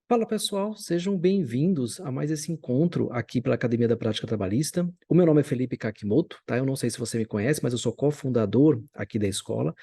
Fala pessoal, sejam bem-vindos a mais esse encontro aqui pela Academia da Prática Trabalhista. O meu nome é Felipe Kakimoto, tá? Eu não sei se você me conhece, mas eu sou cofundador aqui da escola.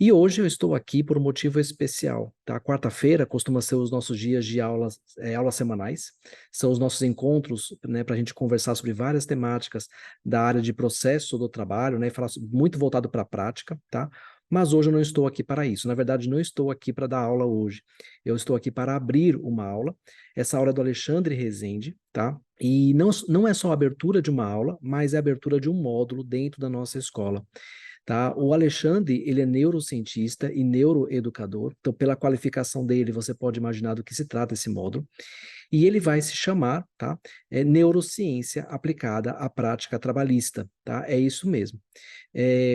E hoje eu estou aqui por um motivo especial, tá? Quarta-feira costuma ser os nossos dias de aulas, aulas semanais. São os nossos encontros, né, para a gente conversar sobre várias temáticas da área de processo do trabalho, né? Muito voltado para a prática, tá? Mas hoje eu não estou aqui para isso. Na verdade, não estou aqui para dar aula hoje. Eu estou aqui para abrir uma aula. Essa aula é do Alexandre Rezende, tá? E não é só a abertura de uma aula, mas é a abertura de um módulo dentro da nossa escola. Tá? O Alexandre, ele é neurocientista e neuroeducador, então pela qualificação dele, você pode imaginar do que se trata esse módulo, e ele vai se chamar, tá? Neurociência aplicada à prática trabalhista, tá? É isso mesmo.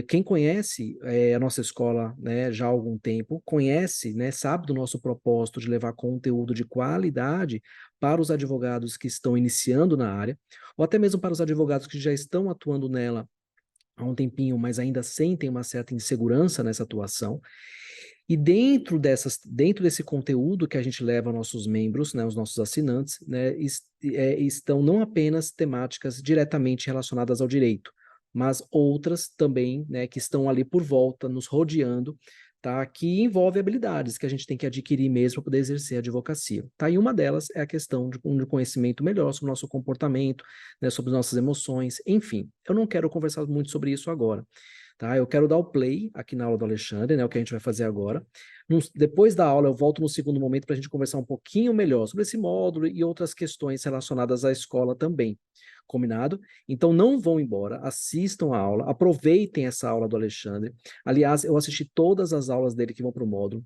Quem conhece a nossa escola, né, já há algum tempo, conhece, né, sabe do nosso propósito de levar conteúdo de qualidade para os advogados que estão iniciando na área, ou até mesmo para os advogados que já estão atuando nela há um tempinho, mas ainda sentem uma certa insegurança nessa atuação. E dentro desse conteúdo que a gente leva aos nossos membros, né, os nossos assinantes, né, estão não apenas temáticas diretamente relacionadas ao direito, mas outras também, né, que estão ali por volta, nos rodeando, tá, que envolve habilidades que a gente tem que adquirir mesmo para poder exercer a advocacia. Tá? E uma delas é a questão de um conhecimento melhor sobre o nosso comportamento, né, sobre nossas emoções, enfim. Eu não quero conversar muito sobre isso agora. Tá? Eu quero dar o play aqui na aula do Alexandre, né, o que a gente vai fazer agora. Depois da aula, eu volto no segundo momento para a gente conversar um pouquinho melhor sobre esse módulo e outras questões relacionadas à escola também. Combinado? Então não vão embora, assistam a aula, aproveitem essa aula do Alexandre. Aliás, eu assisti todas as aulas dele que vão para o módulo.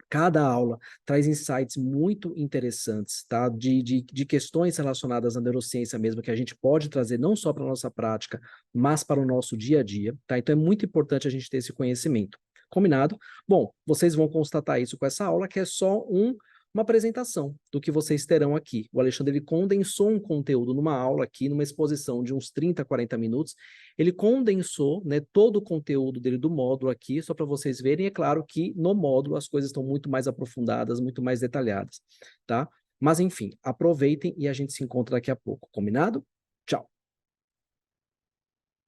Cada aula traz insights muito interessantes, tá? De questões relacionadas à neurociência mesmo, que a gente pode trazer não só para a nossa prática, mas para o nosso dia a dia, tá? Então é muito importante a gente ter esse conhecimento. Combinado? Bom, vocês vão constatar isso com essa aula, que é só uma apresentação do que vocês terão aqui. O Alexandre ele condensou um conteúdo numa aula aqui, numa exposição de uns 30, 40 minutos. Ele condensou, né, todo o conteúdo dele do módulo aqui, só para vocês verem. É claro que no módulo as coisas estão muito mais aprofundadas, muito mais detalhadas, tá? Mas enfim, aproveitem e a gente se encontra daqui a pouco. Combinado? Tchau.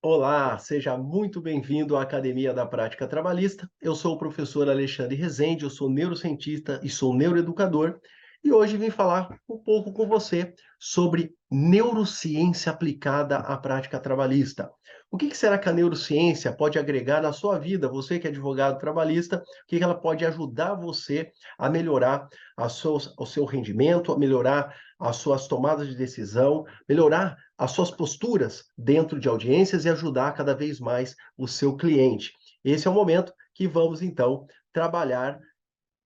Olá, seja muito bem-vindo à Academia da Prática Trabalhista. Eu sou o professor Alexandre Rezende, eu sou neurocientista e sou neuroeducador, e hoje vim falar um pouco com você sobre neurociência aplicada à prática trabalhista. O que será que a neurociência pode agregar na sua vida? Você que é advogado trabalhista, o que ela pode ajudar você a melhorar o seu rendimento, a melhorar as suas tomadas de decisão, melhorar as suas posturas dentro de audiências e ajudar cada vez mais o seu cliente. Esse é o momento que vamos, então, trabalhar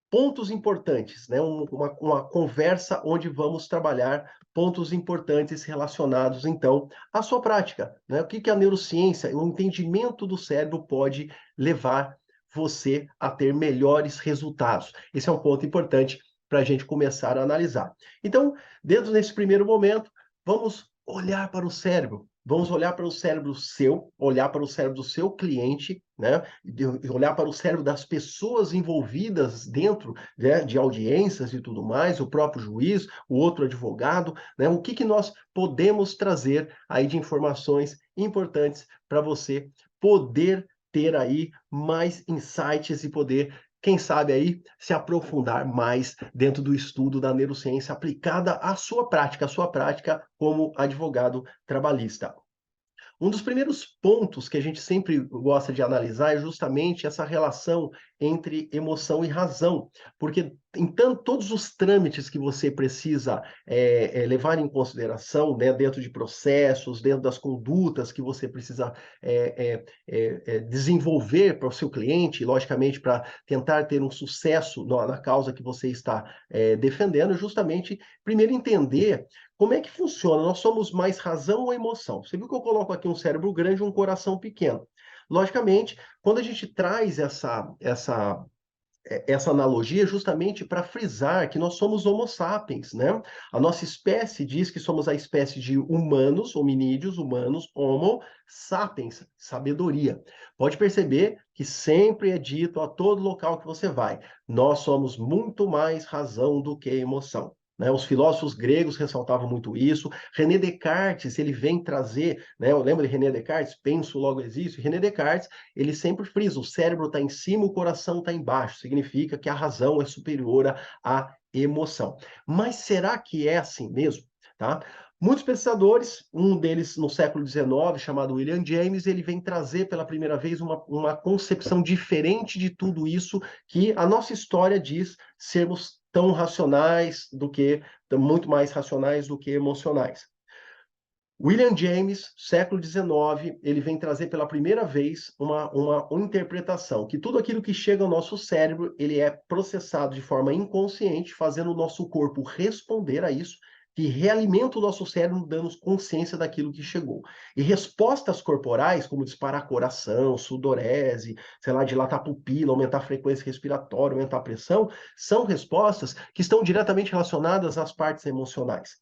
pontos importantes, né? Uma conversa onde vamos trabalhar pontos importantes relacionados, então, à sua prática. Né? O que a neurociência, o entendimento do cérebro pode levar você a ter melhores resultados. Esse é um ponto importante para a gente começar a analisar. Então, dentro desse primeiro momento, vamos olhar para o cérebro. Vamos olhar para o cérebro seu, olhar para o cérebro do seu cliente, né? E olhar para o cérebro das pessoas envolvidas dentro, né, de audiências e tudo mais, o próprio juiz, o outro advogado, né? O que nós podemos trazer aí de informações importantes para você poder ter aí mais insights e poder, quem sabe aí, se aprofundar mais dentro do estudo da neurociência aplicada à sua prática como advogado trabalhista. Um dos primeiros pontos que a gente sempre gosta de analisar é justamente essa relação entre emoção e razão, porque então todos os trâmites que você precisa levar em consideração, né, dentro de processos, dentro das condutas que você precisa desenvolver para o seu cliente, logicamente para tentar ter um sucesso na causa que você está defendendo, é justamente primeiro entender como é que funciona? Nós somos mais razão ou emoção? Você viu que eu coloco aqui um cérebro grande e um coração pequeno. Logicamente, quando a gente traz essa analogia justamente para frisar que nós somos Homo sapiens, né? A nossa espécie diz que somos a espécie de humanos, hominídeos, humanos, Homo sapiens, sabedoria. Pode perceber que sempre é dito a todo local que você vai, nós somos muito mais razão do que emoção. Né? Os filósofos gregos ressaltavam muito isso. René Descartes, ele vem trazer, né? Eu lembro de René Descartes, penso, logo existo. René Descartes, ele sempre frisa, o cérebro está em cima, o coração está embaixo. Significa que a razão é superior à emoção. Mas será que é assim mesmo? Tá? Muitos pesquisadores, um deles no século XIX, chamado William James, ele vem trazer pela primeira vez uma concepção diferente de tudo isso que a nossa história diz sermos tão racionais do que, muito mais racionais do que emocionais. William James, século XIX, ele vem trazer pela primeira vez uma interpretação, que tudo aquilo que chega ao nosso cérebro, ele é processado de forma inconsciente, fazendo o nosso corpo responder a isso, que realimenta o nosso cérebro, dando consciência daquilo que chegou. E respostas corporais, como disparar coração, sudorese, sei lá, dilatar a pupila, aumentar a frequência respiratória, aumentar a pressão, são respostas que estão diretamente relacionadas às partes emocionais.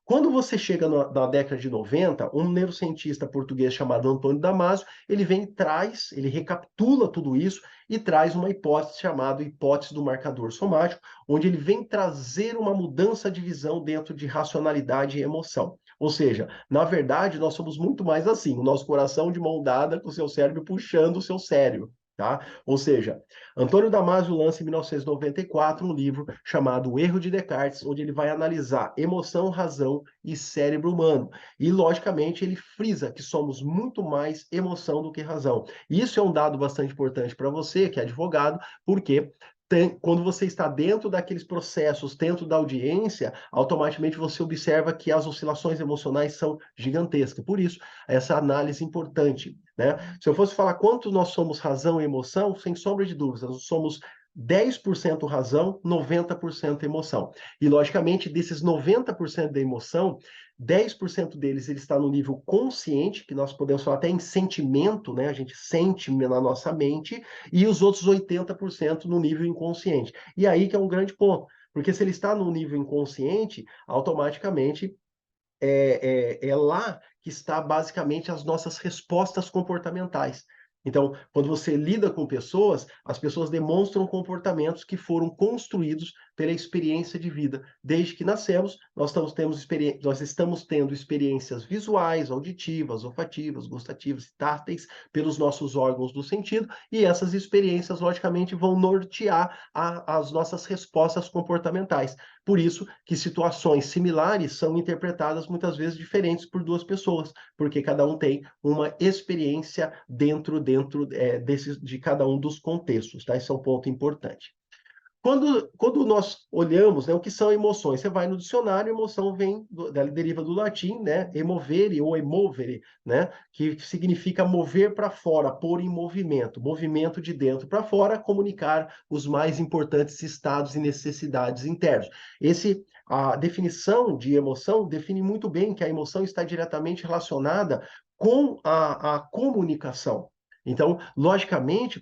Quando você chega na década de 90, um neurocientista português chamado Antônio Damasio, ele vem e traz, ele recapitula tudo isso e traz uma hipótese chamada hipótese do marcador somático, onde ele vem trazer uma mudança de visão dentro de racionalidade e emoção. Ou seja, na verdade, nós somos muito mais assim, o nosso coração de mão dada com o seu cérebro puxando o seu cérebro. Tá? Ou seja, Antônio Damasio lança em 1994 um livro chamado O Erro de Descartes, onde ele vai analisar emoção, razão e cérebro humano. E, logicamente, ele frisa que somos muito mais emoção do que razão. E isso é um dado bastante importante para você, que é advogado, porque quando você está dentro daqueles processos, dentro da audiência, automaticamente você observa que as oscilações emocionais são gigantescas. Por isso, essa análise importante. Né? Se eu fosse falar quanto nós somos razão e emoção, sem sombra de dúvidas, nós somos 10% razão, 90% emoção. E, logicamente, desses 90% da emoção, 10% deles ele está no nível consciente, que nós podemos falar até em sentimento, né? A gente sente na nossa mente, e os outros 80% no nível inconsciente. E aí que é um grande ponto, porque se ele está no nível inconsciente, automaticamente é lá que está basicamente as nossas respostas comportamentais. Então, quando você lida com pessoas, as pessoas demonstram comportamentos que foram construídos pela experiência de vida. Desde que nascemos, nós estamos tendo experiências visuais, auditivas, olfativas, gustativas e táteis pelos nossos órgãos do sentido, e essas experiências, logicamente, vão nortear as nossas respostas comportamentais. Por isso que situações similares são interpretadas muitas vezes diferentes por duas pessoas, porque cada um tem uma experiência dentro de cada um dos contextos, tá? Esse é um ponto importante. Quando nós olhamos, né, o que são emoções, você vai no dicionário, emoção deriva do latim, né, emovere ou emovere, né, que significa mover para fora, pôr em movimento, movimento de dentro para fora, comunicar os mais importantes estados e necessidades internos. A definição de emoção define muito bem que a emoção está diretamente relacionada com a comunicação. Então, logicamente,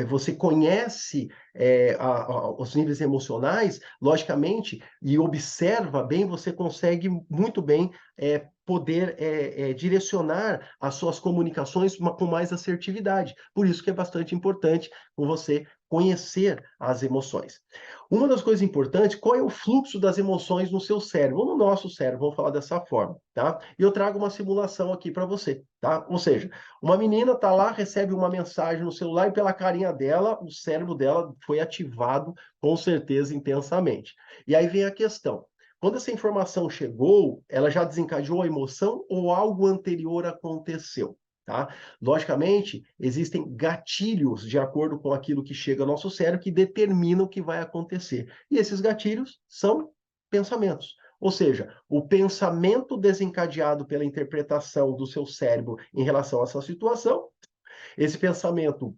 você conhece os níveis emocionais, logicamente, e observa bem, você consegue muito bem poder direcionar as suas comunicações com mais assertividade. Por isso que é bastante importante você conhecer as emoções. Uma das coisas importantes, qual é o fluxo das emoções no seu cérebro, ou no nosso cérebro, vamos falar dessa forma, tá? E eu trago uma simulação aqui para você, tá? Ou seja, uma menina está lá, recebe uma mensagem no celular e pela carinha dela, o cérebro dela foi ativado com certeza intensamente. E aí vem a questão. Quando essa informação chegou, ela já desencadeou a emoção ou algo anterior aconteceu? Tá? Logicamente, existem gatilhos de acordo com aquilo que chega ao nosso cérebro que determinam o que vai acontecer. E esses gatilhos são pensamentos. Ou seja, o pensamento desencadeado pela interpretação do seu cérebro em relação a essa situação, esse pensamento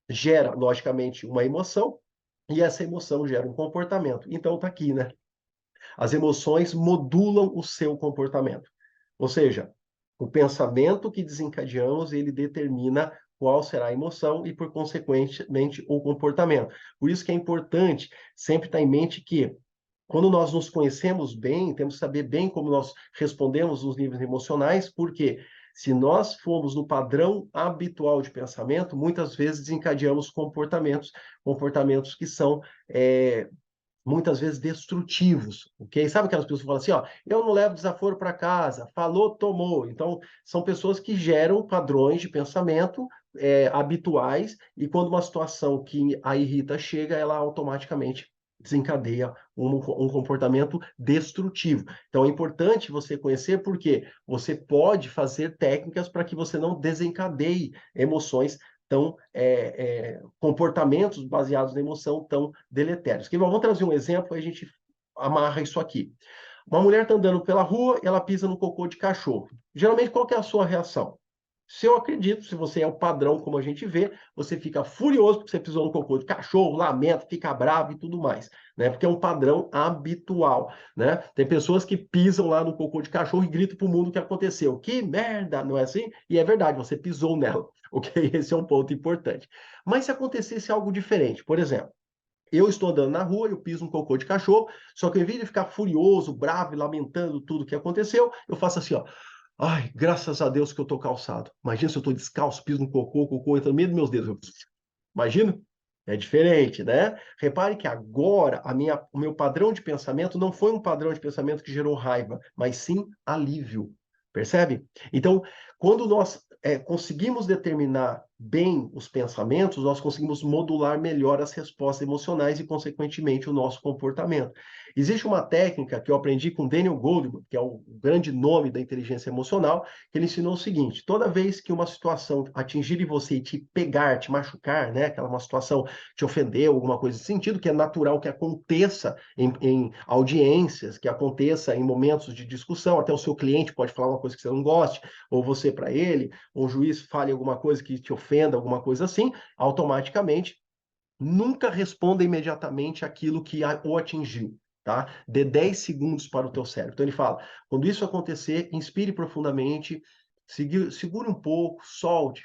gera, logicamente, uma emoção, e essa emoção gera um comportamento. Então, está aqui, né? As emoções modulam o seu comportamento. Ou seja, o pensamento que desencadeamos, ele determina qual será a emoção e, por consequentemente, o comportamento. Por isso que é importante sempre estar em mente que, quando nós nos conhecemos bem, temos que saber bem como nós respondemos nos níveis emocionais, porque se nós formos no padrão habitual de pensamento, muitas vezes desencadeamos comportamentos que são muitas vezes destrutivos, ok? Sabe aquelas pessoas que falam assim, ó, eu não levo desaforo para casa, falou, tomou. Então, são pessoas que geram padrões de pensamento habituais, e quando uma situação que a irrita chega, ela automaticamente desencadeia um comportamento destrutivo. Então, é importante você conhecer, porque você pode fazer técnicas para que você não desencadeie emoções comportamentos baseados na emoção tão deletérios. Vamos trazer um exemplo, aí a gente amarra isso aqui. Uma mulher está andando pela rua e ela pisa no cocô de cachorro. Geralmente, qual que é a sua reação? Se eu acredito, se você é o padrão como a gente vê, você fica furioso porque você pisou no cocô de cachorro, lamenta, fica bravo e tudo mais, né? Porque é um padrão habitual, né? Tem pessoas que pisam lá no cocô de cachorro e gritam para o mundo o que aconteceu. Que merda, não é assim? E é verdade, você pisou nela, ok? Esse é um ponto importante. Mas se acontecesse algo diferente, por exemplo, eu estou andando na rua, eu piso um cocô de cachorro, só que ao invés de ficar furioso, bravo e lamentando tudo o que aconteceu, eu faço assim, ó. Ai, graças a Deus que eu tô calçado. Imagina se eu tô descalço, piso no cocô, o cocô entra no meio dos meus dedos. Imagina? É diferente, né? Repare que agora o meu padrão de pensamento não foi um padrão de pensamento que gerou raiva, mas sim alívio. Percebe? Então, quando nós conseguimos determinar bem os pensamentos, nós conseguimos modular melhor as respostas emocionais e, consequentemente, o nosso comportamento. Existe uma técnica que eu aprendi com Daniel Goleman, que é o grande nome da inteligência emocional, que ele ensinou o seguinte: toda vez que uma situação atingir você e te pegar, te machucar, né, aquela uma situação te ofender, alguma coisa nesse sentido, que é natural que aconteça em audiências, que aconteça em momentos de discussão, até o seu cliente pode falar uma coisa que você não goste, ou você para ele, ou o juiz fale alguma coisa que te ofenda, alguma coisa assim, automaticamente nunca responda imediatamente aquilo que o atingiu. Tá? Dê 10 segundos para o teu cérebro. Então ele fala, quando isso acontecer, inspire profundamente, segure um pouco, solte.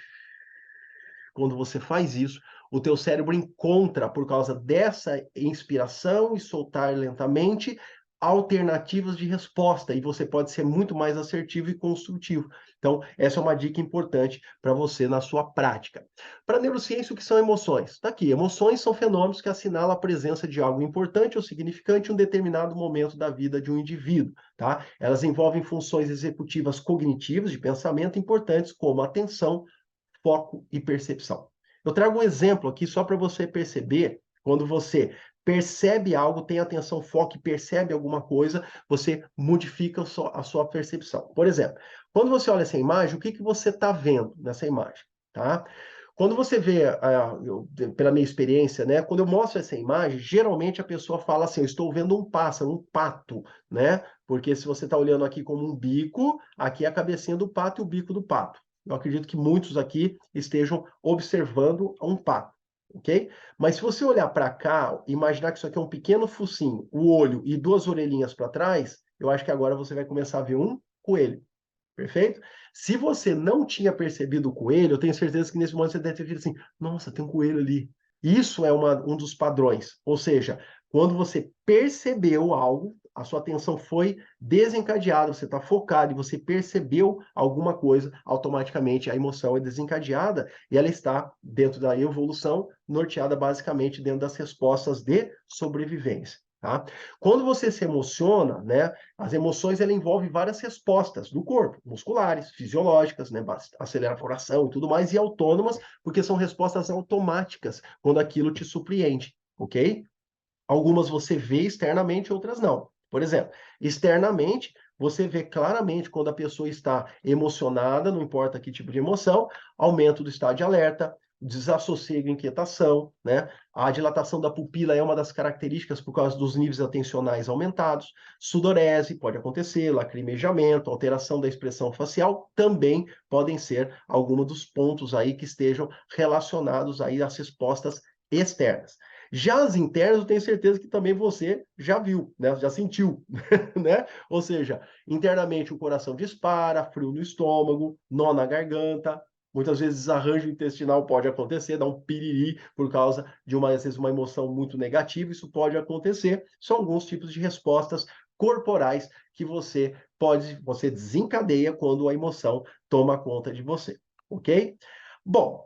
Quando você faz isso, o teu cérebro encontra, por causa dessa inspiração e soltar lentamente, alternativas de resposta, e você pode ser muito mais assertivo e construtivo. Então, essa é uma dica importante para você na sua prática. Para a neurociência, o que são emoções? Está aqui, emoções são fenômenos que assinalam a presença de algo importante ou significante em um determinado momento da vida de um indivíduo, tá? Elas envolvem funções executivas cognitivas de pensamento importantes, como atenção, foco e percepção. Eu trago um exemplo aqui só para você perceber, quando você percebe algo, tem atenção, foco e percebe alguma coisa, você modifica a sua percepção. Por exemplo, quando você olha essa imagem, o que você está vendo nessa imagem? Tá? Quando você vê, pela minha experiência, né, quando eu mostro essa imagem, geralmente a pessoa fala assim, eu estou vendo um pássaro, um pato, né? Porque se você está olhando aqui como um bico, aqui é a cabecinha do pato e o bico do pato. Eu acredito que muitos aqui estejam observando um pato, ok? Mas se você olhar para cá, imaginar que isso aqui é um pequeno focinho, o olho e duas orelhinhas para trás, eu acho que agora você vai começar a ver um coelho. Perfeito? Se você não tinha percebido o coelho, eu tenho certeza que nesse momento você deve ter visto assim, nossa, tem um coelho ali. Isso é um dos padrões. Ou seja, quando você percebeu algo, a sua atenção foi desencadeada, você está focado e você percebeu alguma coisa, automaticamente a emoção é desencadeada e ela está dentro da evolução, norteada basicamente dentro das respostas de sobrevivência. Tá? Quando você se emociona, né, as emoções ela envolvem várias respostas do corpo, musculares, fisiológicas, né, acelera a coração e tudo mais, e autônomas, porque são respostas automáticas quando aquilo te surpreende, ok? Algumas você vê externamente, outras não. Por exemplo, externamente, você vê claramente quando a pessoa está emocionada, não importa que tipo de emoção, aumento do estado de alerta, desassossego, inquietação, né? A dilatação da pupila é uma das características por causa dos níveis atencionais aumentados, sudorese pode acontecer, lacrimejamento, alteração da expressão facial também podem ser alguns dos pontos aí que estejam relacionados aí às respostas externas. Já as internas, eu tenho certeza que também você já viu, né? Já sentiu, né? Ou seja, internamente o coração dispara, frio no estômago, nó na garganta, Muitas vezes desarranjo intestinal pode acontecer, dá um piriri por causa de às vezes, uma emoção muito negativa, isso pode acontecer. São alguns tipos de respostas corporais que você desencadeia quando a emoção toma conta de você, ok? Bom,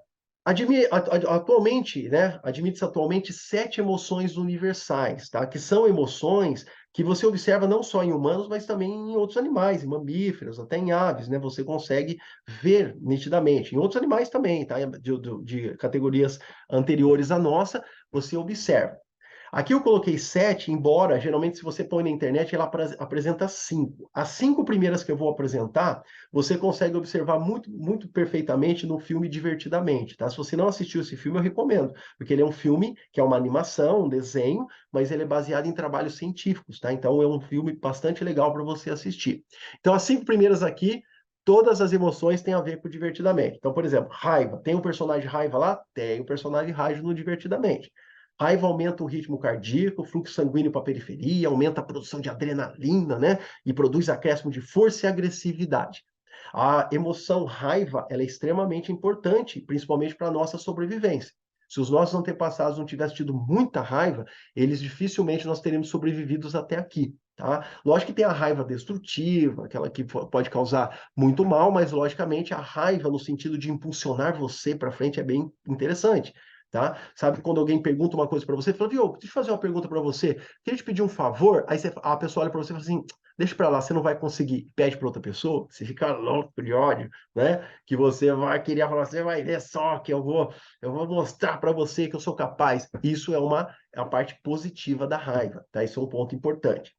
atualmente, né, admite-se atualmente 7 emoções universais, tá? Que são emoções que você observa não só em humanos, mas também em outros animais, em mamíferos, até em aves, né? Você consegue ver nitidamente. Em outros animais também, tá? De categorias anteriores à nossa, você observa. Aqui eu coloquei 7, embora geralmente se você põe na internet ela apresenta 5. As 5 primeiras que eu vou apresentar, você consegue observar muito, muito perfeitamente no filme Divertidamente, tá? Se você não assistiu esse filme, eu recomendo, porque ele é um filme que é uma animação, um desenho, mas ele é baseado em trabalhos científicos, tá? Então é um filme bastante legal para você assistir. Então as 5 primeiras aqui, todas as emoções têm a ver com Divertidamente. Então, por exemplo, raiva. Tem um personagem raiva lá? Tem um personagem raiva no Divertidamente. Raiva aumenta o ritmo cardíaco, o fluxo sanguíneo para a periferia, aumenta a produção de adrenalina, né? E produz acréscimo de força e agressividade. A emoção raiva, ela é extremamente importante, principalmente para a nossa sobrevivência. Se os nossos antepassados não tivessem tido muita raiva, eles dificilmente nós teríamos sobrevivido até aqui, tá? Lógico que tem a raiva destrutiva, aquela que pode causar muito mal, mas logicamente a raiva no sentido de impulsionar você para frente é bem interessante. Tá? Sabe quando alguém pergunta uma coisa para você, fala, viu, deixa eu fazer uma pergunta para você, queria te pedir um favor, aí a pessoa olha para você e fala assim, deixa para lá, você não vai conseguir, pede para outra pessoa, você fica louco de ódio, né? Que você vai querer falar, você vai ver só que eu vou mostrar para você que eu sou capaz. Isso é a parte positiva da raiva, tá? Isso é um ponto importante.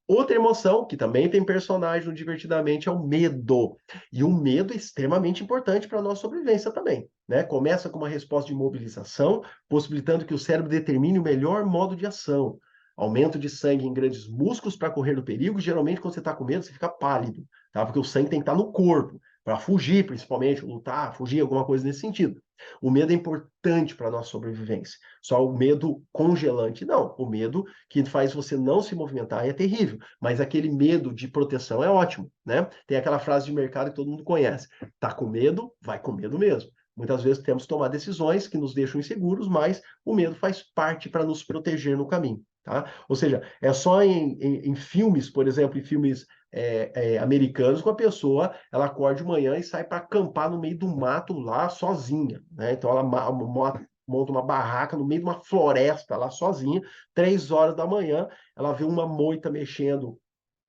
Outra emoção, que também tem personagem no Divertidamente, é o medo. E o medo é extremamente importante para a nossa sobrevivência também, né? Começa com uma resposta de mobilização, possibilitando que o cérebro determine o melhor modo de ação. Aumento de sangue em grandes músculos para correr do perigo. Geralmente, quando você está com medo, você fica pálido, tá? Porque o sangue tem que estar no corpo, para fugir, principalmente, lutar, fugir, alguma coisa nesse sentido. O medo é importante para a nossa sobrevivência. Só o medo congelante, não. O medo que faz você não se movimentar é terrível, mas aquele medo de proteção é ótimo, né? Tem aquela frase de mercado que todo mundo conhece: tá com medo, vai com medo mesmo. Muitas vezes temos que tomar decisões que nos deixam inseguros, mas o medo faz parte para nos proteger no caminho, tá? Ou seja, é só em filmes, por exemplo, em filmes americanos, que a pessoa ela acorda de manhã e sai para acampar no meio do mato lá sozinha, né? Então ela monta uma barraca no meio de uma floresta lá sozinha, 3 horas da manhã, ela vê uma moita mexendo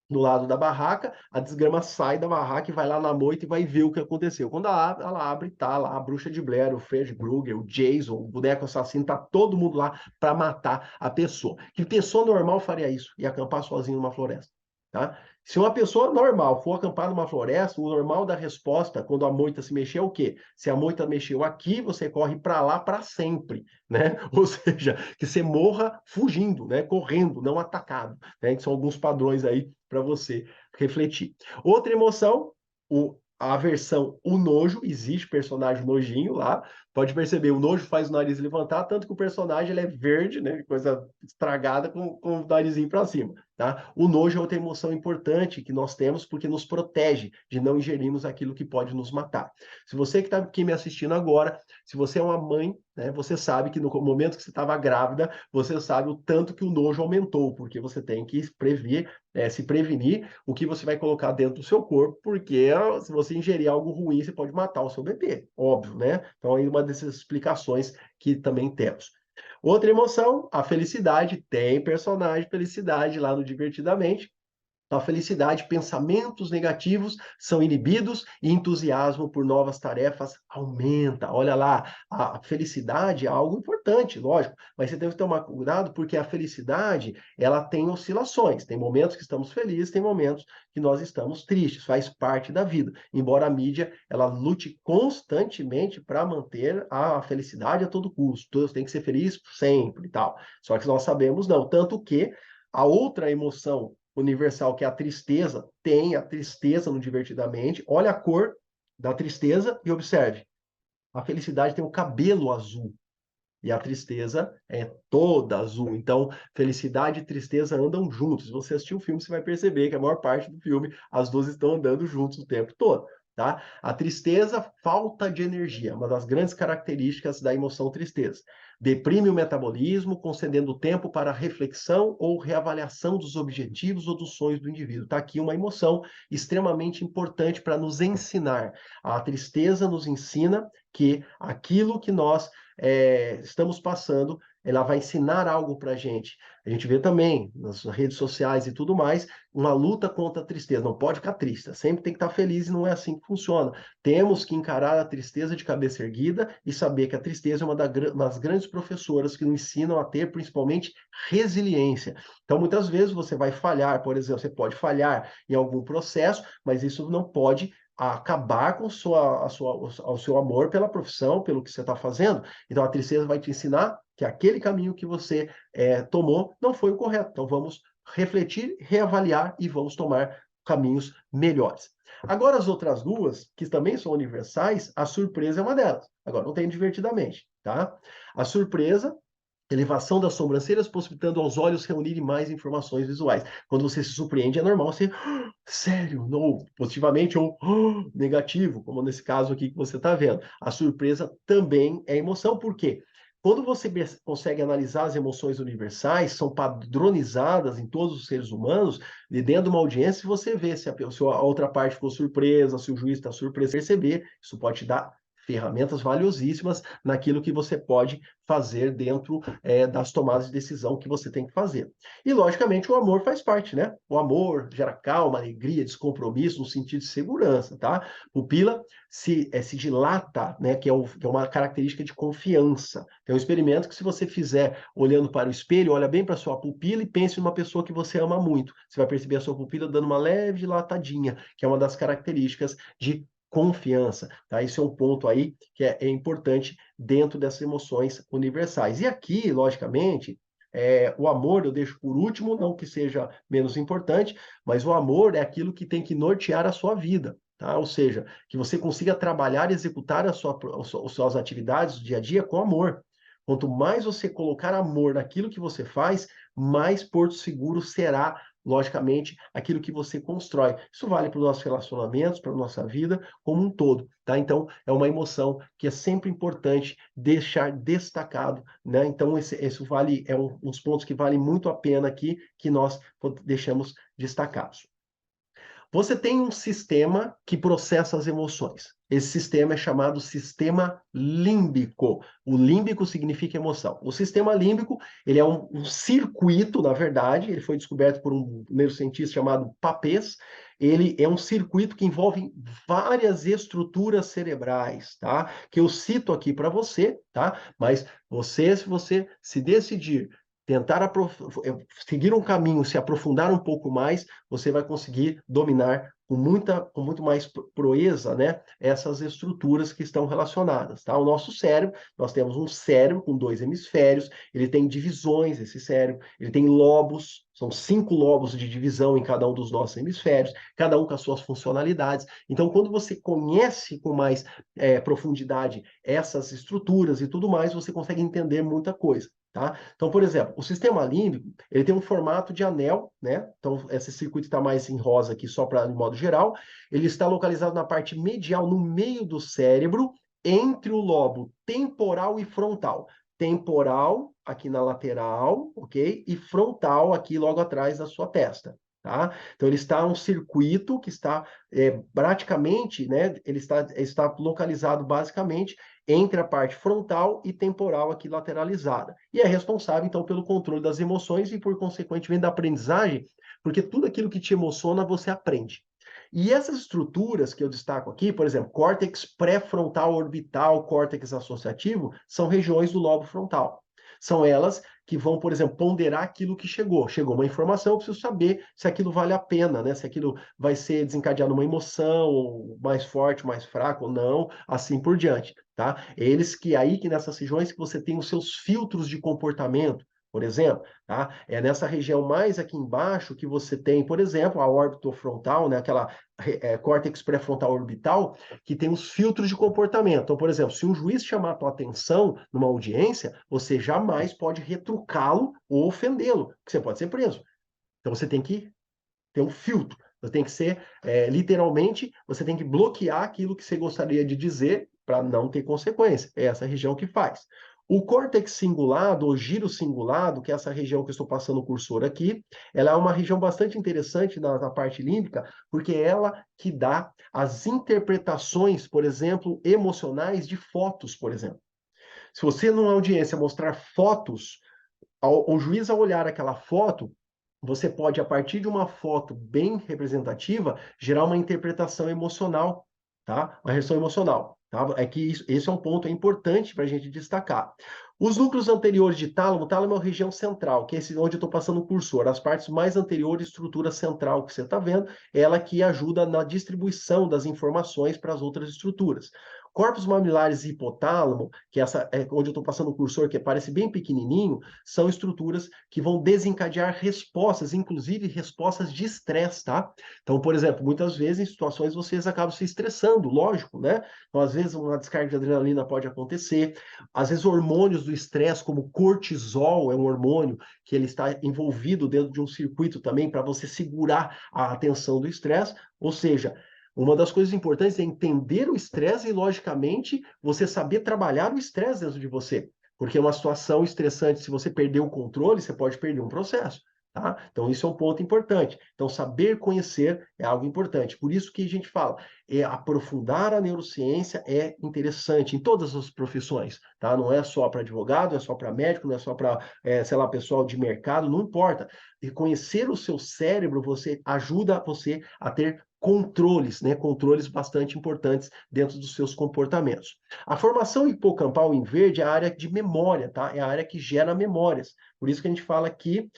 do lado da barraca, a desgrama sai da barraca e vai lá na moita e vai ver o que aconteceu. Quando ela abre, tá lá a bruxa de Blair, o Fred Krueger, o Jason, o boneco assassino, tá todo mundo lá para matar a pessoa. Que pessoa normal faria isso? E acampar sozinho numa floresta, tá? Se uma pessoa normal for acampar numa floresta, o normal da resposta quando a moita se mexer é o quê? Se a moita mexeu aqui, você corre para lá para sempre, né? Ou seja, que você morra fugindo, né? Correndo, não atacado, né? Que são alguns padrões aí para você refletir. Outra emoção, a aversão, o nojo, existe personagem nojinho lá, pode perceber, o nojo faz o nariz levantar, tanto que o personagem ele é verde, né, coisa estragada com o narizinho para cima, tá? O nojo é outra emoção importante que nós temos porque nos protege de não ingerirmos aquilo que pode nos matar. Se você que está aqui me assistindo agora, se você é uma mãe, né, você sabe que no momento que você estava grávida, você sabe o tanto que o nojo aumentou, porque você tem que se prevenir o que você vai colocar dentro do seu corpo, porque se você ingerir algo ruim, você pode matar o seu bebê, óbvio, né? Então, aí uma dessas explicações que também temos. Outra emoção, a felicidade. Tem personagem felicidade lá no Divertidamente. A felicidade, pensamentos negativos são inibidos e entusiasmo por novas tarefas aumenta. Olha lá, a felicidade é algo importante, lógico, mas você tem que tomar cuidado porque a felicidade, ela tem oscilações. Tem momentos que estamos felizes, tem momentos que nós estamos tristes, faz parte da vida. Embora a mídia, ela lute constantemente para manter a felicidade a todo custo. Todos têm que ser felizes sempre e tal. Só que nós sabemos não, tanto que a outra emoção universal, que é a tristeza, tem a tristeza no Divertidamente. Olha a cor da tristeza e observe. A felicidade tem o cabelo azul e a tristeza é toda azul. Então, felicidade e tristeza andam juntos. Se você assistir o filme, você vai perceber que a maior parte do filme as duas estão andando juntos o tempo todo. tá? A tristeza, falta de energia, uma das grandes características da emoção tristeza. Deprime o metabolismo, concedendo tempo para reflexão ou reavaliação dos objetivos ou dos sonhos do indivíduo. Está aqui uma emoção extremamente importante para nos ensinar. A tristeza nos ensina que aquilo que nós estamos passando, ela vai ensinar algo para a gente. A gente vê também nas redes sociais e tudo mais, uma luta contra a tristeza. Não pode ficar triste, sempre tem que estar feliz e não é assim que funciona. Temos que encarar a tristeza de cabeça erguida e saber que a tristeza é uma das grandes professoras que nos ensinam a ter, principalmente, resiliência. Então, muitas vezes você vai falhar, por exemplo, você pode falhar em algum processo, mas isso não pode acabar com o seu amor pela profissão, pelo que você está fazendo. Então, a tristeza vai te ensinar que aquele caminho que você tomou não foi o correto. Então, vamos refletir, reavaliar e vamos tomar caminhos melhores. Agora, as outras duas, que também são universais, a surpresa é uma delas. Agora, não tem divertidamente, tá? A surpresa, elevação das sobrancelhas, possibilitando aos olhos reunirem mais informações visuais. Quando você se surpreende, é normal você, sério, não, positivamente ou negativo, como nesse caso aqui que você está vendo. A surpresa também é emoção, por quê? Quando você consegue analisar as emoções universais, são padronizadas em todos os seres humanos, e dentro de uma audiência, você vê se a outra parte ficou surpresa, se o juiz está surpreso, perceber, isso pode te dar ferramentas valiosíssimas naquilo que você pode fazer dentro das tomadas de decisão que você tem que fazer. E, logicamente, o amor faz parte, né? O amor gera calma, alegria, descompromisso, no sentido de segurança, tá? Pupila se dilata, né? Que é uma característica de confiança. É um experimento que, se você fizer olhando para o espelho, olha bem para a sua pupila e pense numa pessoa que você ama muito. Você vai perceber a sua pupila dando uma leve dilatadinha, que é uma das características de confiança, tá? Isso é um ponto aí que é importante dentro dessas emoções universais. E aqui, logicamente, o amor eu deixo por último, não que seja menos importante, mas o amor é aquilo que tem que nortear a sua vida, tá? Ou seja, que você consiga trabalhar e executar as suas atividades do dia a dia com amor. Quanto mais você colocar amor naquilo que você faz, mais porto seguro será, logicamente, aquilo que você constrói. Isso vale para os nossos relacionamentos, para a nossa vida como um todo, tá? Então, é uma emoção que é sempre importante deixar destacado, né? Então, esse vale, é um dos pontos que vale muito a pena aqui, que nós deixamos destacados. Você tem um sistema que processa as emoções. Esse sistema é chamado sistema límbico. O límbico significa emoção. O sistema límbico, ele é um circuito, na verdade, ele foi descoberto por um neurocientista chamado Papez. Ele é um circuito que envolve várias estruturas cerebrais, tá? Que eu cito aqui para você, tá? Mas você, se você se decidir tentar seguir um caminho, se aprofundar um pouco mais, você vai conseguir dominar com muito mais proeza, né, essas estruturas que estão relacionadas, tá? O nosso cérebro, nós temos um cérebro com 2 hemisférios, ele tem divisões, esse cérebro, ele tem lobos, são 5 lobos de divisão em cada um dos nossos hemisférios, cada um com as suas funcionalidades. Então, quando você conhece com mais profundidade essas estruturas e tudo mais, você consegue entender muita coisa. Tá? Então, por exemplo, o sistema límbico, ele tem um formato de anel, né? Então, esse circuito está mais em rosa aqui, só para de modo geral. Ele está localizado na parte medial, no meio do cérebro, entre o lobo temporal e frontal. Temporal, aqui na lateral, ok? E frontal, aqui logo atrás da sua testa. Tá? Então, ele está um circuito que está praticamente, né? Ele está localizado basicamente entre a parte frontal e temporal aqui lateralizada. E é responsável, então, pelo controle das emoções e, por consequentemente, da aprendizagem, porque tudo aquilo que te emociona, você aprende. E essas estruturas que eu destaco aqui, por exemplo, córtex pré-frontal orbital, córtex associativo, são regiões do lobo frontal. São elas que vão, por exemplo, ponderar aquilo que chegou. Chegou uma informação, eu preciso saber se aquilo vale a pena, né? Se aquilo vai ser desencadeado uma emoção, mais forte, mais fraco ou não, assim por diante, tá? Eles que aí, que nessas regiões que você tem os seus filtros de comportamento, por exemplo, tá? É nessa região mais aqui embaixo que você tem, por exemplo, a orbitofrontal, né? Aquela córtex pré-frontal orbital, que tem os filtros de comportamento. Então, por exemplo, se um juiz chamar a tua atenção numa audiência, você jamais pode retrucá-lo ou ofendê-lo, porque você pode ser preso. Então, você tem que ter um filtro. Você tem que ser, literalmente, você tem que bloquear aquilo que você gostaria de dizer para não ter consequência. É essa região que faz. O córtex cingulado, ou giro cingulado, que é essa região que eu estou passando o cursor aqui, ela é uma região bastante interessante na parte límbica, porque é ela que dá as interpretações, por exemplo, emocionais de fotos, por exemplo. Se você, numa audiência, mostrar fotos, o juiz, ao olhar aquela foto, você pode, a partir de uma foto bem representativa, gerar uma interpretação emocional, tá? Uma reação emocional, tá? É que esse é um ponto importante para a gente destacar. Os núcleos anteriores de tálamo, tálamo é a região central, que é esse onde eu estou passando o cursor. As partes mais anteriores, estrutura central que você está vendo, ela que ajuda na distribuição das informações para as outras estruturas. Corpos mamilares e hipotálamo, que essa é onde eu estou passando o cursor, que parece bem pequenininho, são estruturas que vão desencadear respostas, inclusive respostas de estresse, tá? Então, por exemplo, muitas vezes em situações vocês acabam se estressando, lógico, né? Então, às vezes uma descarga de adrenalina pode acontecer, às vezes hormônios do estresse, como cortisol, é um hormônio que ele está envolvido dentro de um circuito também para você segurar a atenção do estresse, ou seja, uma das coisas importantes é entender o estresse e, logicamente, você saber trabalhar o estresse dentro de você. Porque uma situação estressante, se você perder o controle, você pode perder um processo. Tá? Então, isso é um ponto importante. Então, saber conhecer é algo importante. Por isso que a gente fala, aprofundar a neurociência é interessante em todas as profissões. Tá? Não é só para advogado, é só para médico, não é só para, sei lá, pessoal de mercado, não importa. E conhecer o seu cérebro, você ajuda você a ter controles, né? Controles bastante importantes dentro dos seus comportamentos. A formação hipocampal em verde é a área de memória, tá? É a área que gera memórias. Por isso que a gente fala que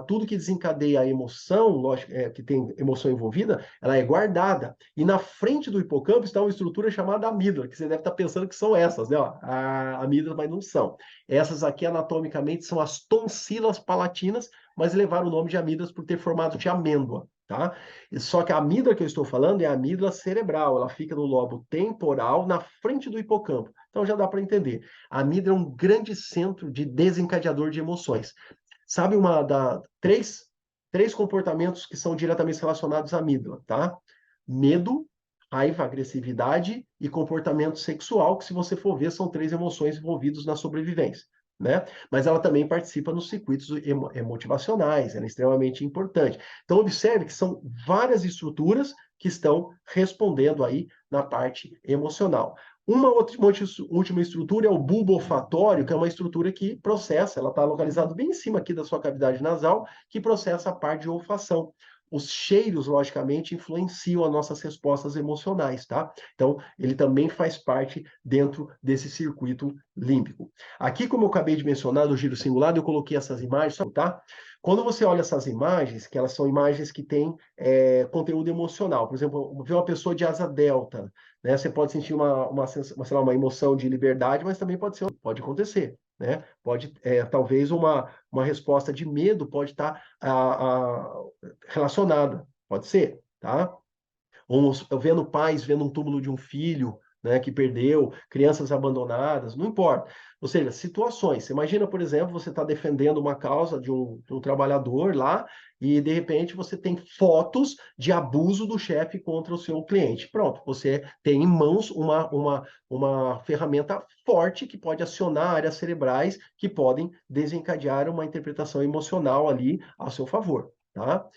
tudo que desencadeia a emoção, lógico, que tem emoção envolvida, ela é guardada. E na frente do hipocampo está uma estrutura chamada amígdala, que você deve estar pensando que são essas, né? Ó, a amígdala, mas não são. Essas aqui, anatomicamente, são as tonsilas palatinas, mas levaram o nome de amígdalas por ter formato de amêndoa. Tá? Só que a amígdala que eu estou falando é a amígdala cerebral, ela fica no lobo temporal, na frente do hipocampo. Então já dá para entender. A amígdala é um grande centro de desencadeador de emoções. Sabe três comportamentos que são diretamente relacionados à amígdala, tá? Medo, raiva, agressividade e comportamento sexual, que se você for ver, são três emoções envolvidas na sobrevivência. Né? Mas ela também participa nos circuitos motivacionais, ela é extremamente importante. Então, observe que são várias estruturas que estão respondendo aí na parte emocional. Uma última estrutura é o bulbo olfatório, que é uma estrutura que processa, ela está localizada bem em cima aqui da sua cavidade nasal, que processa a parte de olfação. Os cheiros, logicamente, influenciam as nossas respostas emocionais, tá? Então, ele também faz parte dentro desse circuito límbico. Aqui, como eu acabei de mencionar, do giro cingulado, eu coloquei essas imagens, tá? Quando você olha essas imagens, que elas são imagens que têm conteúdo emocional, por exemplo, ver uma pessoa de asa delta, né? Você pode sentir sei lá, uma emoção de liberdade, mas também pode acontecer. Né? Pode, talvez uma resposta de medo pode estar relacionada, pode ser, tá? Ou vendo pais vendo um túmulo de um filho, né, que perdeu, crianças abandonadas, não importa. Ou seja, situações. Você imagina, por exemplo, você está defendendo uma causa de um trabalhador lá e, de repente, você tem fotos de abuso do chefe contra o seu cliente. Pronto, você tem em mãos uma ferramenta forte que pode acionar áreas cerebrais que podem desencadear uma interpretação emocional ali a seu favor, tá?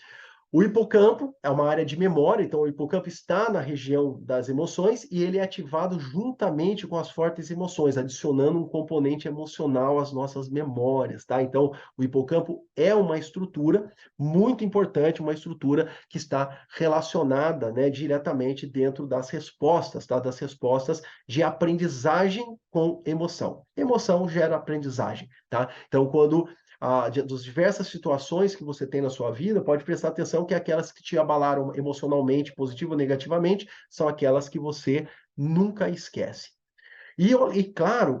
O hipocampo é uma área de memória, então o hipocampo está na região das emoções e ele é ativado juntamente com as fortes emoções, adicionando um componente emocional às nossas memórias, tá? Então, o hipocampo é uma estrutura muito importante, uma estrutura que está relacionada, né, diretamente dentro das respostas, tá? Das respostas de aprendizagem com emoção. Emoção gera aprendizagem, tá? Então, quando das diversas situações que você tem na sua vida, pode prestar atenção que aquelas que te abalaram emocionalmente, positivo ou negativamente, são aquelas que você nunca esquece. E claro,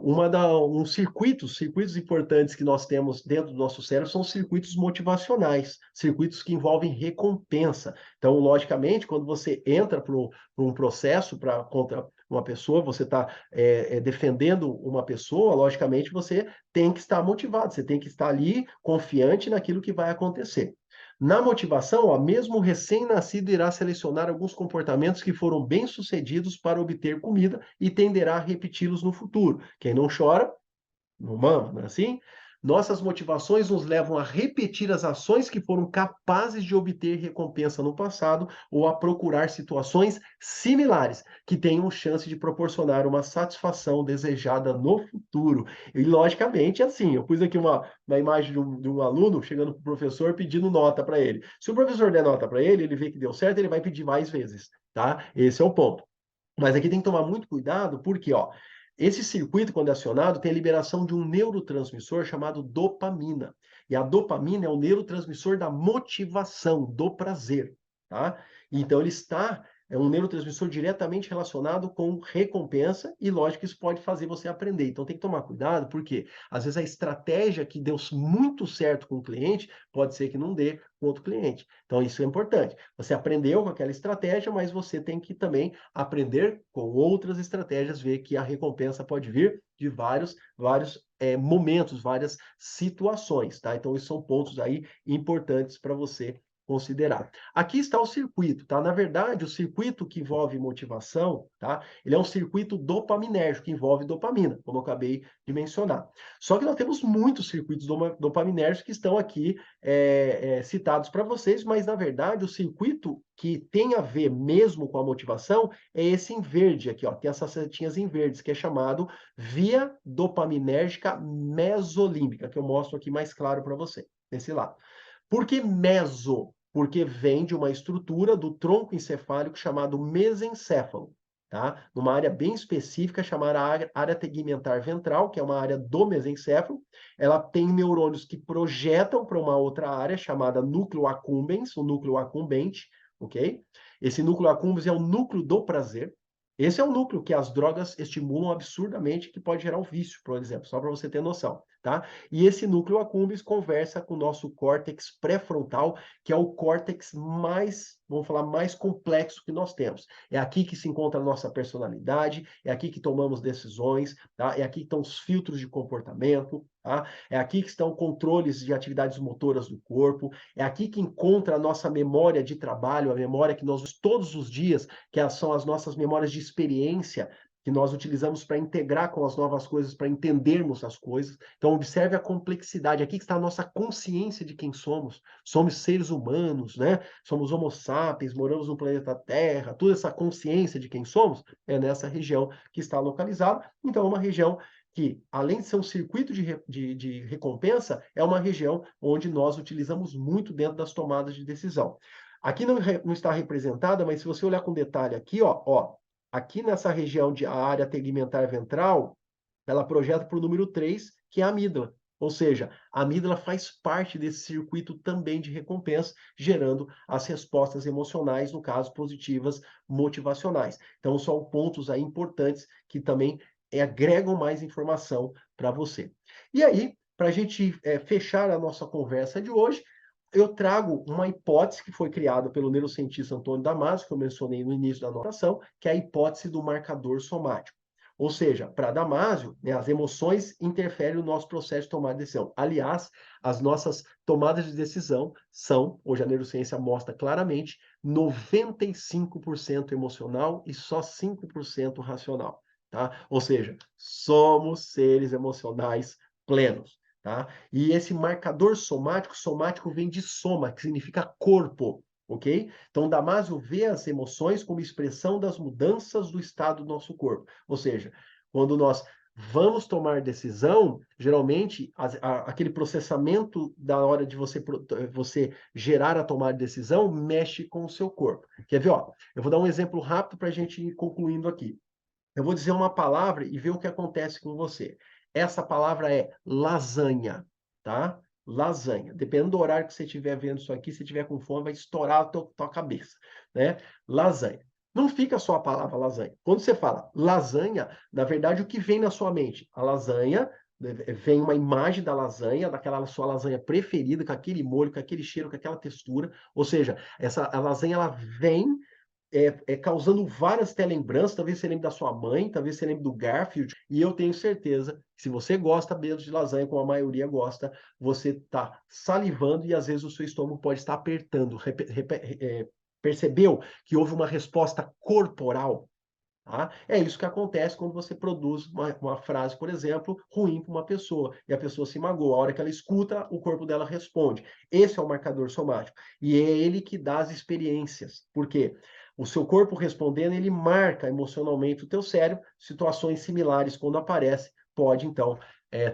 circuitos importantes que nós temos dentro do nosso cérebro são circuitos motivacionais, circuitos que envolvem recompensa. Então, logicamente, quando você entra para um processo contra uma pessoa, você está defendendo uma pessoa, logicamente você tem que estar motivado, você tem que estar ali confiante naquilo que vai acontecer. Na motivação, ó, mesmo o recém-nascido irá selecionar alguns comportamentos que foram bem-sucedidos para obter comida e tenderá a repeti-los no futuro. Quem não chora, não mama, não é assim? Nossas motivações nos levam a repetir as ações que foram capazes de obter recompensa no passado ou a procurar situações similares que tenham chance de proporcionar uma satisfação desejada no futuro. E, logicamente, assim, eu pus aqui uma imagem de um aluno chegando para o professor pedindo nota para ele. Se o professor der nota para ele, ele vê que deu certo, ele vai pedir mais vezes, tá? Esse é o ponto. Mas aqui tem que tomar muito cuidado, porque, ó, esse circuito, quando é acionado, tem a liberação de um neurotransmissor chamado dopamina. E a dopamina é o neurotransmissor da motivação, do prazer, tá? Então, é um neurotransmissor diretamente relacionado com recompensa e, lógico, isso pode fazer você aprender. Então, tem que tomar cuidado, porque às vezes a estratégia que deu muito certo com o cliente pode ser que não dê com outro cliente. Então, isso é importante. Você aprendeu com aquela estratégia, mas você tem que também aprender com outras estratégias, ver que a recompensa pode vir de vários momentos, várias situações, tá? Então, esses são pontos aí importantes para você considerar. Aqui está o circuito, tá? Na verdade, o circuito que envolve motivação, tá? Ele é um circuito dopaminérgico, que envolve dopamina, como eu acabei de mencionar. Só que nós temos muitos circuitos dopaminérgicos que estão aqui citados para vocês, mas na verdade o circuito que tem a ver mesmo com a motivação é esse em verde aqui, ó, tem essas setinhas em verdes, que é chamado via dopaminérgica mesolímbica, que eu mostro aqui mais claro para você, desse lado. Por que meso? Porque vem de uma estrutura do tronco encefálico chamado mesencéfalo, tá? Numa área bem específica chamada área tegmentar ventral, que é uma área do mesencéfalo. Ela tem neurônios que projetam para uma outra área chamada núcleo accumbens, o núcleo acumbente, ok? Esse núcleo accumbens é o núcleo do prazer. Esse é o núcleo que as drogas estimulam absurdamente, que pode gerar o vício, por exemplo, só para você ter noção, tá? E esse núcleo accumbens conversa com o nosso córtex pré-frontal, que é o córtex mais, vamos falar, mais complexo que nós temos. É aqui que se encontra a nossa personalidade, é aqui que tomamos decisões, tá? É aqui que estão os filtros de comportamento, tá? É aqui que estão controles de atividades motoras do corpo, é aqui que encontra a nossa memória de trabalho, a memória que nós usamos todos os dias, que são as nossas memórias de experiência, que nós utilizamos para integrar com as novas coisas, para entendermos as coisas. Então, observe a complexidade. Aqui que está a nossa consciência de quem somos. Somos seres humanos, né? Somos homo sapiens, moramos no planeta Terra. Toda essa consciência de quem somos é nessa região que está localizada. Então, é uma região que, além de ser um circuito de recompensa, é uma região onde nós utilizamos muito dentro das tomadas de decisão. Aqui não está representada, mas se você olhar com detalhe aqui, ó, aqui nessa região de a área tegmentar ventral, ela projeta para o número 3, que é a amígdala. Ou seja, a amígdala faz parte desse circuito também de recompensa, gerando as respostas emocionais, no caso, positivas, motivacionais. Então, são pontos aí importantes que também agregam mais informação para você. E aí, para a gente fechar a nossa conversa de hoje, eu trago uma hipótese que foi criada pelo neurocientista Antônio Damasio, que eu mencionei no início da anotação, que é a hipótese do marcador somático. Ou seja, para Damasio, né, as emoções interferem no nosso processo de tomar decisão. Aliás, as nossas tomadas de decisão são, hoje a neurociência mostra claramente, 95% emocional e só 5% racional. Tá? Ou seja, somos seres emocionais plenos. Tá? E esse marcador somático vem de soma, que significa corpo, ok? Então, Damasio vê as emoções como expressão das mudanças do estado do nosso corpo. Ou seja, quando nós vamos tomar decisão, geralmente aquele processamento da hora de você gerar a tomar decisão mexe com o seu corpo. Quer ver? Ó, eu vou dar um exemplo rápido para a gente ir concluindo aqui. Eu vou dizer uma palavra e ver o que acontece com você. Essa palavra é lasanha, tá? Lasanha. Dependendo do horário que você estiver vendo isso aqui, se tiver com fome, vai estourar a tua cabeça, né? Lasanha. Não fica só a palavra lasanha. Quando você fala lasanha, na verdade, o que vem na sua mente? A lasanha, vem uma imagem da lasanha, daquela sua lasanha preferida, com aquele molho, com aquele cheiro, com aquela textura. Ou seja, a lasanha, ela vem causando várias telembranças. Talvez você lembre da sua mãe, talvez você lembre do Garfield, e eu tenho certeza que se você gosta mesmo de lasanha, como a maioria gosta, você está salivando e às vezes o seu estômago pode estar apertando. Percebeu que houve uma resposta corporal? Tá? É isso que acontece quando você produz uma frase, por exemplo, ruim para uma pessoa, e a pessoa se magoa. A hora que ela escuta, o corpo dela responde. Esse é o marcador somático. E é ele que dá as experiências. Por quê? O seu corpo respondendo, ele marca emocionalmente o teu cérebro. Situações similares, quando aparecem, pode, então,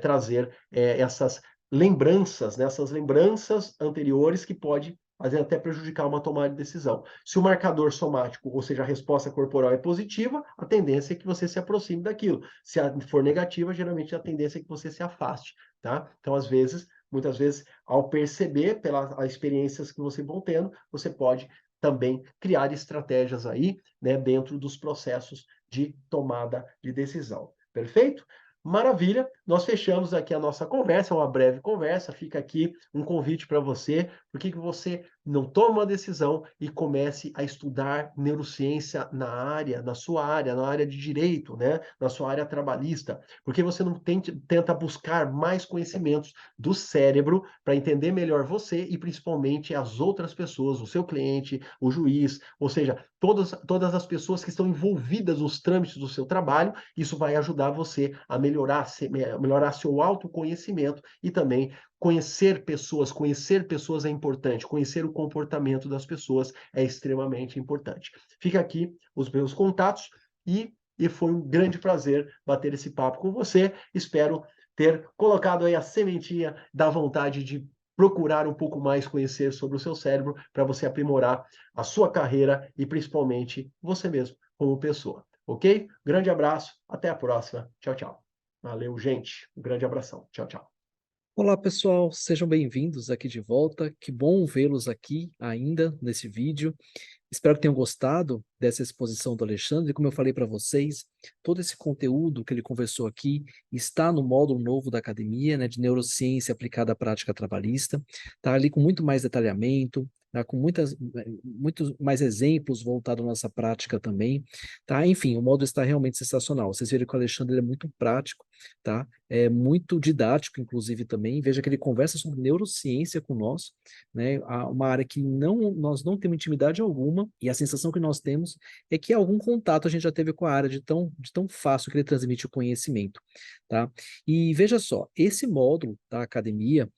trazer essas lembranças, né? Essas lembranças anteriores que pode fazer até prejudicar uma tomada de decisão. Se o marcador somático, ou seja, a resposta corporal é positiva, a tendência é que você se aproxime daquilo. Se for negativa, geralmente a tendência é que você se afaste, tá? Então, às vezes, muitas vezes, ao perceber pelas experiências que você vão tendo, você pode também criar estratégias aí, né, dentro dos processos de tomada de decisão. Perfeito? Maravilha, nós fechamos aqui a nossa conversa, uma breve conversa. Fica aqui um convite para você, por que você não toma uma decisão e comece a estudar neurociência na sua área, na área de direito, né? Na sua área trabalhista. Porque você não tenta buscar mais conhecimentos do cérebro para entender melhor você e principalmente as outras pessoas, o seu cliente, o juiz, ou seja, todas as pessoas que estão envolvidas nos trâmites do seu trabalho. Isso vai ajudar você a melhorar seu autoconhecimento e também conhecer pessoas é importante, conhecer o comportamento das pessoas é extremamente importante. Fica aqui os meus contatos e foi um grande prazer bater esse papo com você. Espero ter colocado aí a sementinha da vontade de procurar um pouco mais conhecer sobre o seu cérebro para você aprimorar a sua carreira e principalmente você mesmo como pessoa. Ok? Grande abraço, até a próxima. Tchau, tchau. Valeu, gente. Um grande abração. Tchau, tchau. Olá, pessoal, sejam bem-vindos aqui de volta. Que bom vê-los aqui ainda nesse vídeo. Espero que tenham gostado dessa exposição do Alexandre. Como eu falei para vocês, todo esse conteúdo que ele conversou aqui está no módulo novo da academia, né, de neurociência aplicada à prática trabalhista. Está ali com muito mais detalhamento, tá, com muitos mais exemplos voltados à nossa prática também. Tá? Enfim, o módulo está realmente sensacional. Vocês viram que o Alexandre ele é muito prático, tá? É muito didático, inclusive, também. Veja que ele conversa sobre neurociência com nós, né? Uma área que nós não temos intimidade alguma, e a sensação que nós temos é que algum contato a gente já teve com a área de tão fácil que ele transmite o conhecimento, tá? E veja só, esse módulo da academia,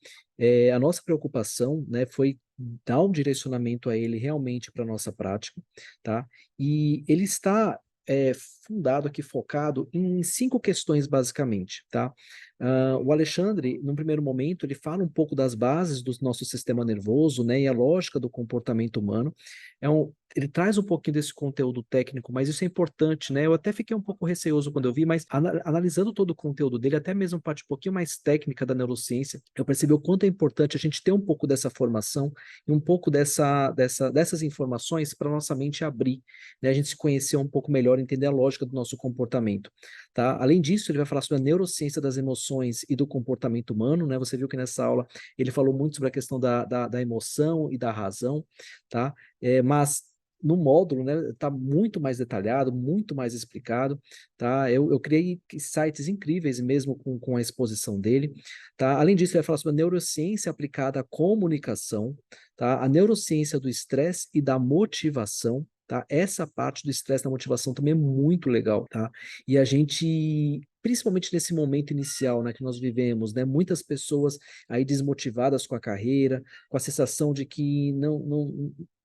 a nossa preocupação, né, foi dar um direcionamento a ele realmente para a nossa prática, tá? E ele está fundado aqui, focado em 5 questões, basicamente, tá? O Alexandre, num primeiro momento, ele fala um pouco das bases do nosso sistema nervoso, né, e a lógica do comportamento humano. Ele traz um pouquinho desse conteúdo técnico, mas isso é importante, né? Eu até fiquei um pouco receoso quando eu vi, mas analisando todo o conteúdo dele, até mesmo a parte um pouquinho mais técnica da neurociência, eu percebi o quanto é importante a gente ter um pouco dessa formação e um pouco dessas informações para nossa mente abrir, né? A gente se conhecer um pouco melhor, entender a lógica do nosso comportamento, tá? Além disso, ele vai falar sobre a neurociência das emoções e do comportamento humano, né? Você viu que nessa aula ele falou muito sobre a questão da emoção e da razão, tá? Mas no módulo, né, está muito mais detalhado, muito mais explicado, tá? Eu criei sites incríveis mesmo com a exposição dele, tá? Além disso, ele vai falar sobre a neurociência aplicada à comunicação, tá? A neurociência do estresse e da motivação, tá? Essa parte do estresse e da motivação também é muito legal, tá? E a gente, principalmente nesse momento inicial, né, que nós vivemos, né, muitas pessoas aí desmotivadas com a carreira, com a sensação de que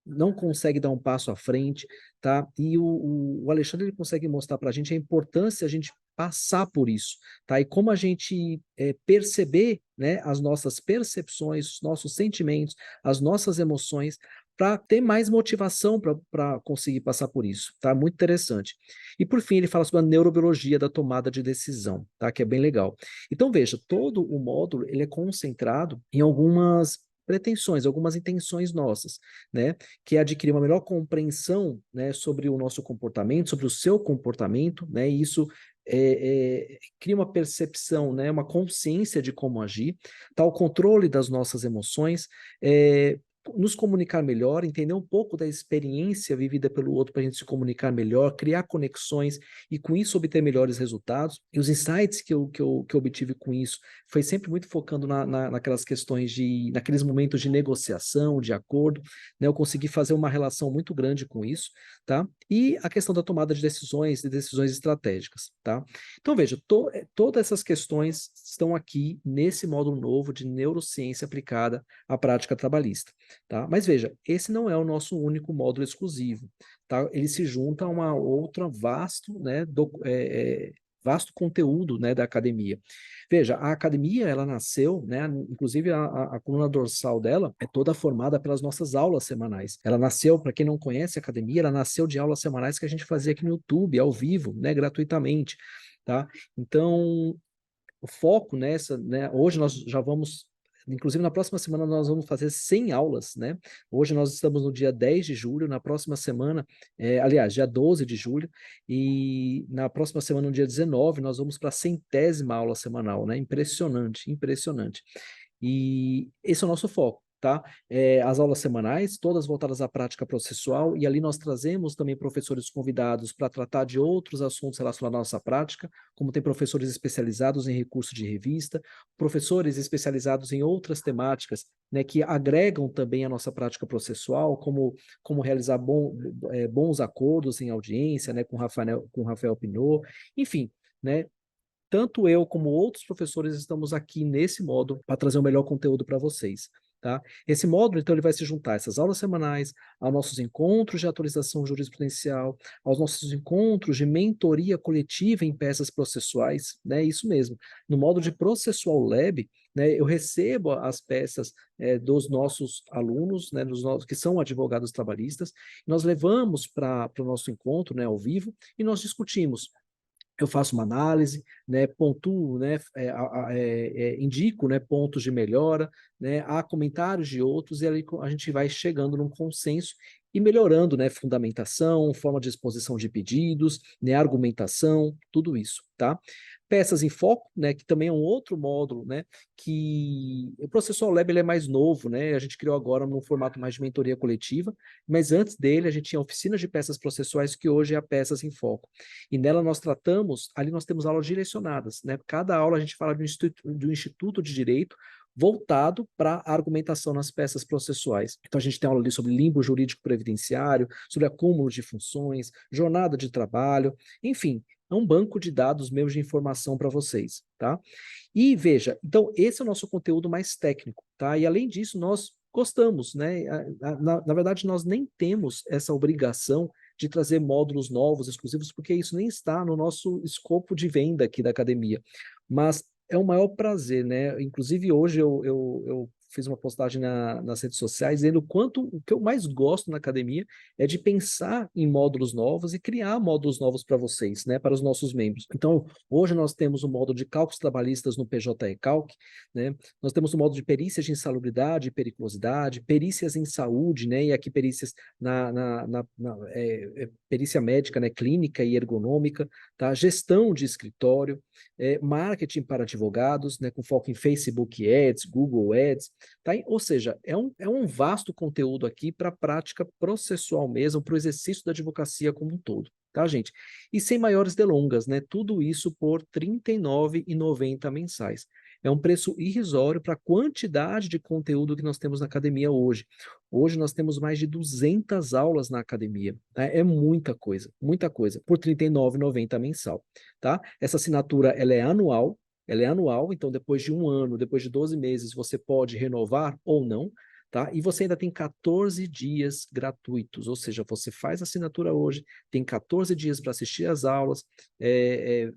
não consegue dar um passo à frente, tá? E o Alexandre ele consegue mostrar para a gente a importância de a gente passar por isso, tá? E como a gente perceber, né, as nossas percepções, os nossos sentimentos, as nossas emoções, para ter mais motivação para conseguir passar por isso, tá? Muito interessante. E por fim, ele fala sobre a neurobiologia da tomada de decisão, tá? Que é bem legal. Então, veja, todo o módulo ele é concentrado em algumas pretensões, algumas intenções nossas, né? Que é adquirir uma melhor compreensão, né, sobre o nosso comportamento, sobre o seu comportamento, né? E isso cria uma percepção, né, uma consciência de como agir, tá? O controle das nossas emoções, nos comunicar melhor, entender um pouco da experiência vivida pelo outro para a gente se comunicar melhor, criar conexões e com isso obter melhores resultados. E os insights que eu obtive com isso foi sempre muito focando naquelas questões naqueles momentos de negociação, de acordo, né? Eu consegui fazer uma relação muito grande com isso, tá? E a questão da tomada de decisões e decisões estratégicas, tá? Então, veja, todas essas questões estão aqui nesse módulo novo de neurociência aplicada à prática trabalhista. Tá? Mas veja, esse não é o nosso único módulo exclusivo. Tá? Ele se junta a uma outra vasto, né, vasto conteúdo, né, da academia. Veja, a academia, ela nasceu, né, inclusive a coluna dorsal dela é toda formada pelas nossas aulas semanais. Ela nasceu, para quem não conhece a academia, ela nasceu de aulas semanais que a gente fazia aqui no YouTube, ao vivo, né, gratuitamente. Tá? Então, o foco nessa, né, hoje nós já vamos, inclusive na próxima semana nós vamos fazer 100 aulas, né? Hoje nós estamos no dia 10 de julho, na próxima semana, aliás, dia 12 de julho, e na próxima semana, no dia 19, nós vamos para a 100ª aula semanal, né? Impressionante, impressionante. E esse é o nosso foco. Tá? As aulas semanais, todas voltadas à prática processual, e ali nós trazemos também professores convidados para tratar de outros assuntos relacionados à nossa prática, como tem professores especializados em recurso de revista, professores especializados em outras temáticas, né, que agregam também a nossa prática processual, como realizar bons acordos em audiência, né, com Rafael Pinot, enfim, né, tanto eu como outros professores estamos aqui nesse módulo para trazer o melhor conteúdo para vocês. Tá? Esse módulo, então, ele vai se juntar a essas aulas semanais, aos nossos encontros de atualização jurisprudencial, aos nossos encontros de mentoria coletiva em peças processuais, né? Isso mesmo. No módulo de Processual Lab, né, eu recebo as peças dos nossos alunos, né, que são advogados trabalhistas, nós levamos para o nosso encontro, né, ao vivo, e nós discutimos. Eu faço uma análise, né, pontuo, né, indico, né, pontos de melhora, né, há comentários de outros, e ali a gente vai chegando num consenso e melhorando, né, fundamentação, forma de exposição de pedidos, né, argumentação, tudo isso, tá? Peças em foco, né, que também é um outro módulo, né, que o Processual Lab ele é mais novo, né, a gente criou agora num formato mais de mentoria coletiva, mas antes dele a gente tinha oficinas de peças processuais, que hoje é a Peças em Foco. E nela nós tratamos, ali nós temos aulas direcionadas, né? Cada aula a gente fala de um instituto de direito voltado para a argumentação nas peças processuais. Então a gente tem aula ali sobre limbo jurídico previdenciário, sobre acúmulo de funções, jornada de trabalho, enfim, é um banco de dados meus de informação para vocês, tá? E veja, então esse é o nosso conteúdo mais técnico, tá? E além disso, nós gostamos, né? Na verdade, nós nem temos essa obrigação de trazer módulos novos, exclusivos, porque isso nem está no nosso escopo de venda aqui da academia. Mas é um maior prazer, né? Inclusive, hoje eu fiz uma postagem nas redes sociais dizendo o que eu mais gosto na academia é de pensar em módulos novos e criar módulos novos para vocês, né? Para os nossos membros. Então, hoje nós temos o módulo de cálculos trabalhistas no PJE Calc, né? Nós temos o módulo de perícias de insalubridade e periculosidade, perícias em saúde, né? E aqui perícias perícia médica, né? Clínica e ergonômica, tá? Gestão de escritório, marketing para advogados, né? Com foco em Facebook Ads, Google Ads, tá? Ou seja, é um vasto conteúdo aqui para a prática processual mesmo, para o exercício da advocacia como um todo. Tá, gente? E sem maiores delongas, né? Tudo isso por R$ 39,90 mensais. É um preço irrisório para a quantidade de conteúdo que nós temos na academia hoje. Hoje nós temos mais de 200 aulas na academia, né? É muita coisa, por R$ 39,90 mensal, tá? Essa assinatura, ela é anual, então depois de um ano, depois de 12 meses, você pode renovar ou não, tá? E você ainda tem 14 dias gratuitos, ou seja, você faz a assinatura hoje, tem 14 dias para assistir às aulas,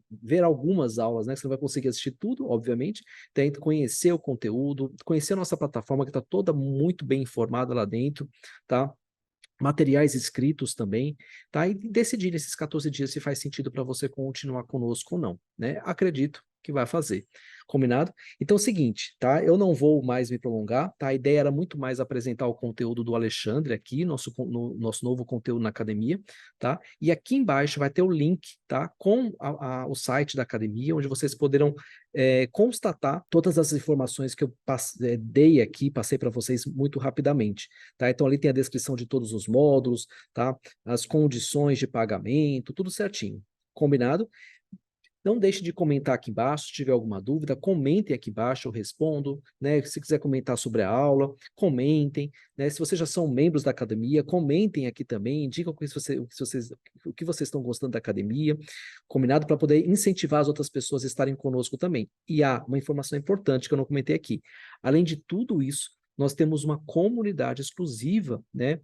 ver algumas aulas, né? Você não vai conseguir assistir tudo, obviamente, tem que conhecer o conteúdo, conhecer a nossa plataforma, que está toda muito bem informada lá dentro, tá? Materiais escritos também, tá? E decidir nesses 14 dias se faz sentido para você continuar conosco ou não, né? Acredito que vai fazer. Combinado? Então é o seguinte, tá? Eu não vou mais me prolongar, tá? A ideia era muito mais apresentar o conteúdo do Alexandre aqui, nosso novo conteúdo na academia, tá? E aqui embaixo vai ter o link, tá? Com o site da academia, onde vocês poderão constatar todas as informações que eu dei aqui, passei para vocês muito rapidamente, tá? Então ali tem a descrição de todos os módulos, tá? As condições de pagamento, tudo certinho. Combinado? Não deixe de comentar aqui embaixo, se tiver alguma dúvida, comentem aqui embaixo, eu respondo, né? Se quiser comentar sobre a aula, comentem, né? Se vocês já são membros da academia, comentem aqui também, digam o que vocês estão gostando da academia, combinado para poder incentivar as outras pessoas a estarem conosco também. E há uma informação importante que eu não comentei aqui. Além de tudo isso, nós temos uma comunidade exclusiva, né?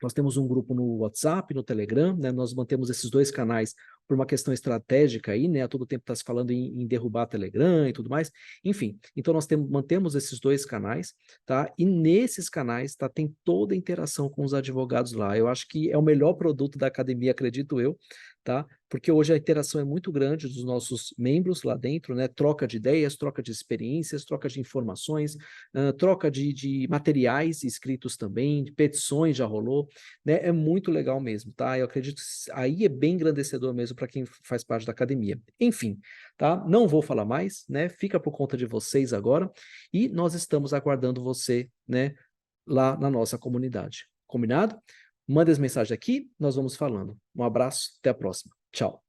Nós temos um grupo no WhatsApp, no Telegram, né? Nós mantemos esses dois canais por uma questão estratégica aí, né? A todo tempo está se falando em derrubar Telegram e tudo mais. Enfim, então nós mantemos esses dois canais, tá? E nesses canais, tá? Tem toda a interação com os advogados lá. Eu acho que é o melhor produto da academia, acredito eu, tá? Porque hoje a interação é muito grande dos nossos membros lá dentro, né? Troca de ideias, troca de experiências, troca de informações, troca de materiais escritos também, de petições já rolou, né? É muito legal mesmo, tá? Eu acredito que aí é bem engrandecedor mesmo para quem faz parte da academia. Enfim, tá? Não vou falar mais, né? Fica por conta de vocês agora e nós estamos aguardando você, né? Lá na nossa comunidade. Combinado? Manda as mensagens aqui, nós vamos falando. Um abraço, até a próxima. Tchau.